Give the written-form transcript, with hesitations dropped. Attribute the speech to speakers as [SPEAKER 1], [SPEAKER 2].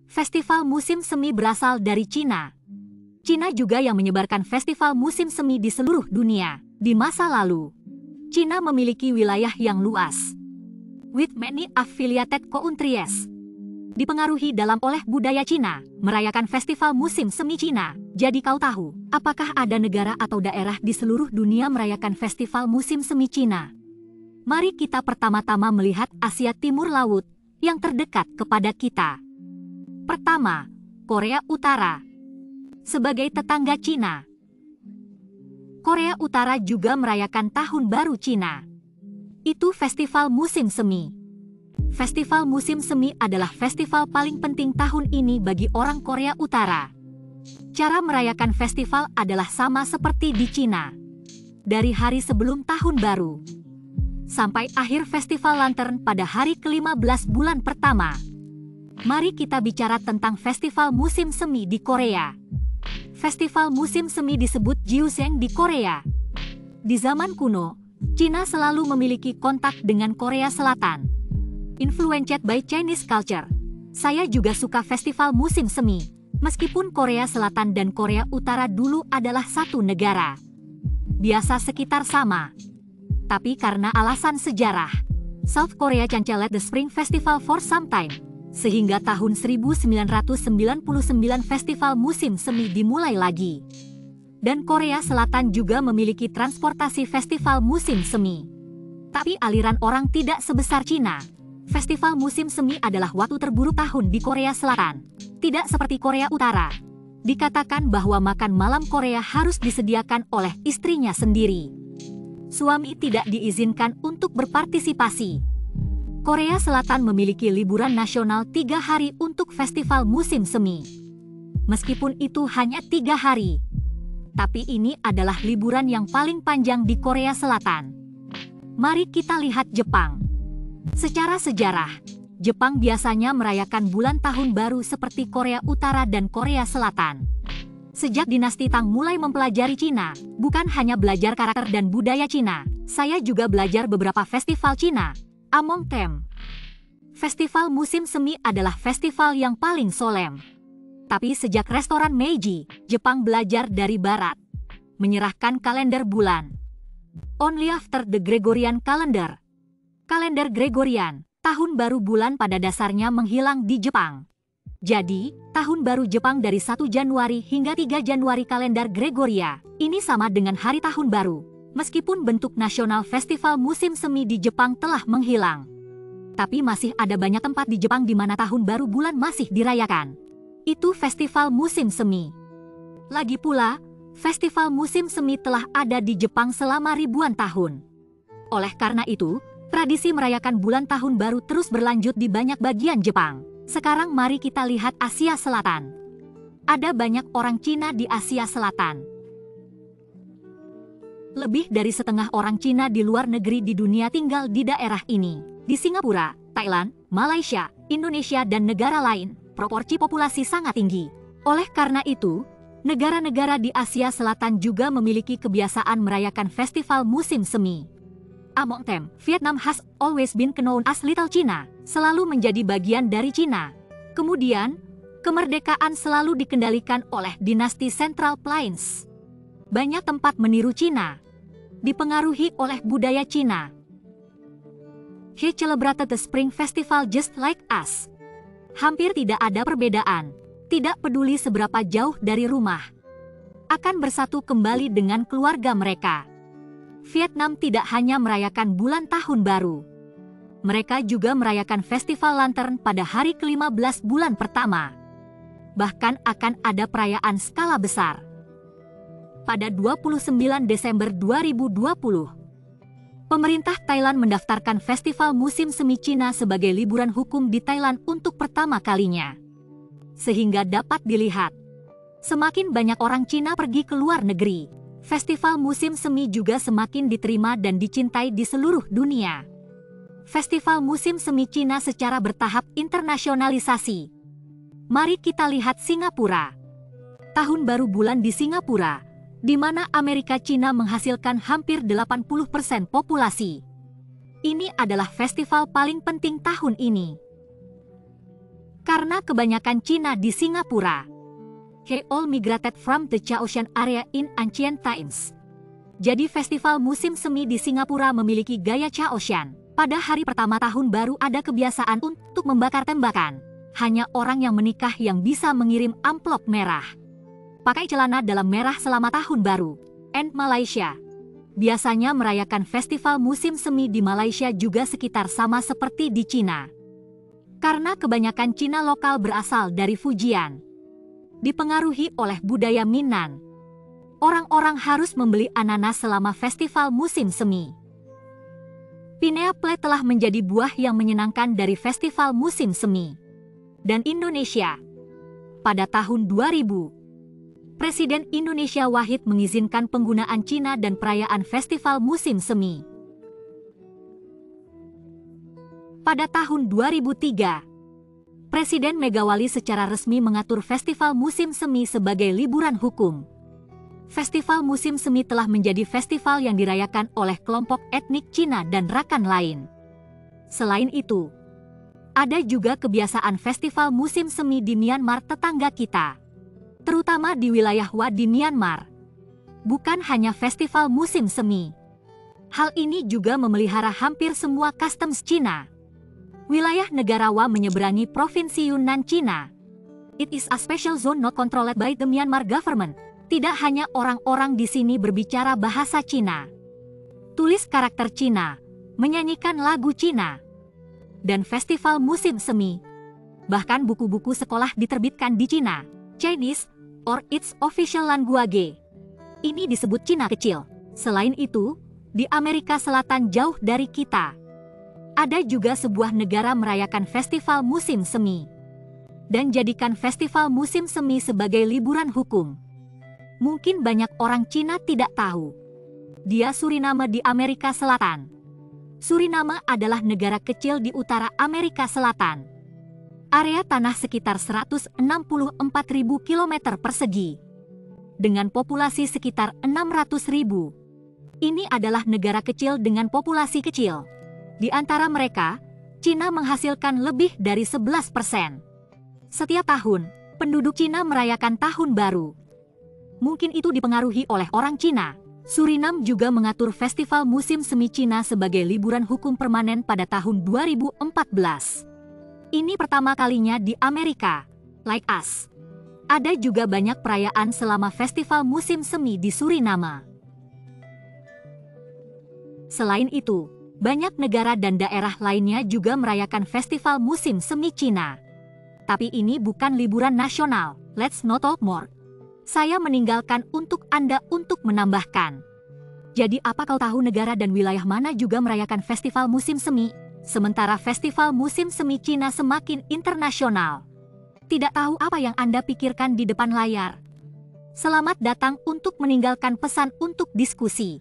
[SPEAKER 1] Festival musim semi berasal dari Cina. Cina juga yang menyebarkan festival musim semi di seluruh dunia. Di masa lalu, Cina memiliki wilayah yang luas, with many affiliated countries. Dipengaruhi dalam oleh budaya Cina, merayakan festival musim semi Cina. Jadi kau tahu, apakah ada negara atau daerah di seluruh dunia merayakan festival musim semi Cina? Mari kita pertama-tama melihat Asia Timur Laut yang terdekat kepada kita. Pertama, Korea Utara. Sebagai tetangga Cina, Korea Utara juga merayakan Tahun Baru Cina. Itu festival musim semi. Festival musim semi adalah festival paling penting tahun ini bagi orang Korea Utara. Cara merayakan festival adalah sama seperti di Cina. Dari hari sebelum Tahun Baru sampai akhir festival lantern pada hari ke-15 bulan pertama. Mari kita bicara tentang festival musim semi di Korea. Festival musim semi disebut Gyeongsang di Korea. Di zaman kuno, Cina selalu memiliki kontak dengan Korea Selatan. Influenced by Chinese culture, saya juga suka festival musim semi. Meskipun Korea Selatan dan Korea Utara dulu adalah satu negara, biasa sekitar sama. Tapi karena alasan sejarah, South Korea canceled the Spring Festival for some time. Sehingga tahun 1999 festival musim semi dimulai lagi. Dan Korea Selatan juga memiliki transportasi festival musim semi. Tapi aliran orang tidak sebesar Cina. Festival musim semi adalah waktu terburuk tahun di Korea Selatan. Tidak seperti Korea Utara. Dikatakan bahwa makan malam Korea harus disediakan oleh istrinya sendiri. Suami tidak diizinkan untuk berpartisipasi. Korea Selatan memiliki liburan nasional 3 hari untuk festival musim semi. Meskipun itu hanya 3 hari, tapi ini adalah liburan yang paling panjang di Korea Selatan. Mari kita lihat Jepang. Secara sejarah, Jepang biasanya merayakan bulan tahun baru seperti Korea Utara dan Korea Selatan. Sejak dinasti Tang mulai mempelajari Cina, bukan hanya belajar karakter dan budaya Cina, saya juga belajar beberapa festival Cina. Among them, festival musim semi adalah festival yang paling solemn. Tapi sejak restoran Meiji, Jepang belajar dari Barat, menyerahkan kalender bulan. Only after the Gregorian calendar. Kalender Gregorian, tahun baru bulan pada dasarnya menghilang di Jepang. Jadi, tahun baru Jepang dari 1 Januari hingga 3 Januari kalender Gregoria, ini sama dengan hari tahun baru. Meskipun bentuk nasional festival musim semi di Jepang telah menghilang, tapi masih ada banyak tempat di Jepang di mana tahun baru bulan masih dirayakan. Itu festival musim semi. Lagi pula, festival musim semi telah ada di Jepang selama ribuan tahun. Oleh karena itu, tradisi merayakan bulan tahun baru terus berlanjut di banyak bagian Jepang. Sekarang mari kita lihat Asia Selatan. Ada banyak orang Cina di Asia Selatan. Lebih dari setengah orang Cina di luar negeri di dunia tinggal di daerah ini. Di Singapura, Thailand, Malaysia, Indonesia dan negara lain, proporsi populasi sangat tinggi. Oleh karena itu, negara-negara di Asia Selatan juga memiliki kebiasaan merayakan festival musim semi. Among them, Vietnam has always been known as Little China, selalu menjadi bagian dari Cina. Kemudian, kemerdekaan selalu dikendalikan oleh dinasti Central Plains. Banyak tempat meniru Cina, dipengaruhi oleh budaya Cina. He celebrated the Spring Festival just like us. Hampir tidak ada perbedaan, tidak peduli seberapa jauh dari rumah. Akan bersatu kembali dengan keluarga mereka. Vietnam tidak hanya merayakan bulan tahun baru. Mereka juga merayakan festival lantern pada hari ke-15 bulan pertama. Bahkan akan ada perayaan skala besar. Pada 29 Desember 2020, pemerintah Thailand mendaftarkan festival musim semi Cina sebagai liburan hukum di Thailand untuk pertama kalinya. Sehingga dapat dilihat, semakin banyak orang Cina pergi ke luar negeri, festival musim semi juga semakin diterima dan dicintai di seluruh dunia. Festival musim semi Cina secara bertahap internasionalisasi. Mari kita lihat Singapura. Tahun baru bulan di Singapura, di mana Amerika Cina menghasilkan hampir 80% populasi. Ini adalah festival paling penting tahun ini. Karena kebanyakan Cina di Singapura. They all migrated from the Chaosian area in ancient times. Jadi festival musim semi di Singapura memiliki gaya Chaosian. Pada hari pertama tahun baru ada kebiasaan untuk membakar tembakan. Hanya orang yang menikah yang bisa mengirim amplop merah. Pakai celana dalam merah selama tahun baru. And Malaysia. Biasanya merayakan festival musim semi di Malaysia juga sekitar sama seperti di Cina. Karena kebanyakan Cina lokal berasal dari Fujian. Dipengaruhi oleh budaya Minnan. Orang-orang harus membeli ananas selama festival musim semi. Pineapple telah menjadi buah yang menyenangkan dari festival musim semi. Dan Indonesia. Pada tahun 2000, Presiden Indonesia Wahid mengizinkan penggunaan Cina dan perayaan festival musim semi. Pada tahun 2003, Presiden Megawati secara resmi mengatur festival musim semi sebagai liburan hukum. Festival musim semi telah menjadi festival yang dirayakan oleh kelompok etnik Cina dan rakan lain. Selain itu, ada juga kebiasaan festival musim semi di Myanmar tetangga kita, terutama di wilayah Wa di Myanmar. Bukan hanya festival musim semi. Hal ini juga memelihara hampir semua customs Cina. Wilayah negara Wa menyeberangi Provinsi Yunnan, Cina. It is a special zone not controlled by the Myanmar government. Tidak hanya orang-orang di sini berbicara bahasa Cina, tulis karakter Cina, menyanyikan lagu Cina, dan festival musim semi. Bahkan buku-buku sekolah diterbitkan di Cina, Chinese, or its official language. Ini disebut Cina kecil. Selain itu, di Amerika Selatan jauh dari kita, ada juga sebuah negara merayakan festival musim semi, dan jadikan festival musim semi sebagai liburan hukum. Mungkin banyak orang Cina tidak tahu. Dia Suriname di Amerika Selatan. Suriname adalah negara kecil di utara Amerika Selatan. Area tanah sekitar 164.000 km persegi. Dengan populasi sekitar 600.000. Ini adalah negara kecil dengan populasi kecil. Di antara mereka, Cina menghasilkan lebih dari 11%. Setiap tahun, penduduk Cina merayakan tahun baru. Mungkin itu dipengaruhi oleh orang Cina. Suriname juga mengatur festival musim semi Cina sebagai liburan hukum permanen pada tahun 2014. Ini pertama kalinya di Amerika, like us. Ada juga banyak perayaan selama festival musim semi di Suriname. Selain itu, banyak negara dan daerah lainnya juga merayakan festival musim semi Cina. Tapi ini bukan liburan nasional. Let's not talk more. Saya meninggalkan untuk Anda untuk menambahkan. Jadi apa kau tahu negara dan wilayah mana juga merayakan festival musim semi? Sementara festival musim semi Cina semakin internasional. Tidak tahu apa yang Anda pikirkan di depan layar? Selamat datang untuk meninggalkan pesan untuk diskusi.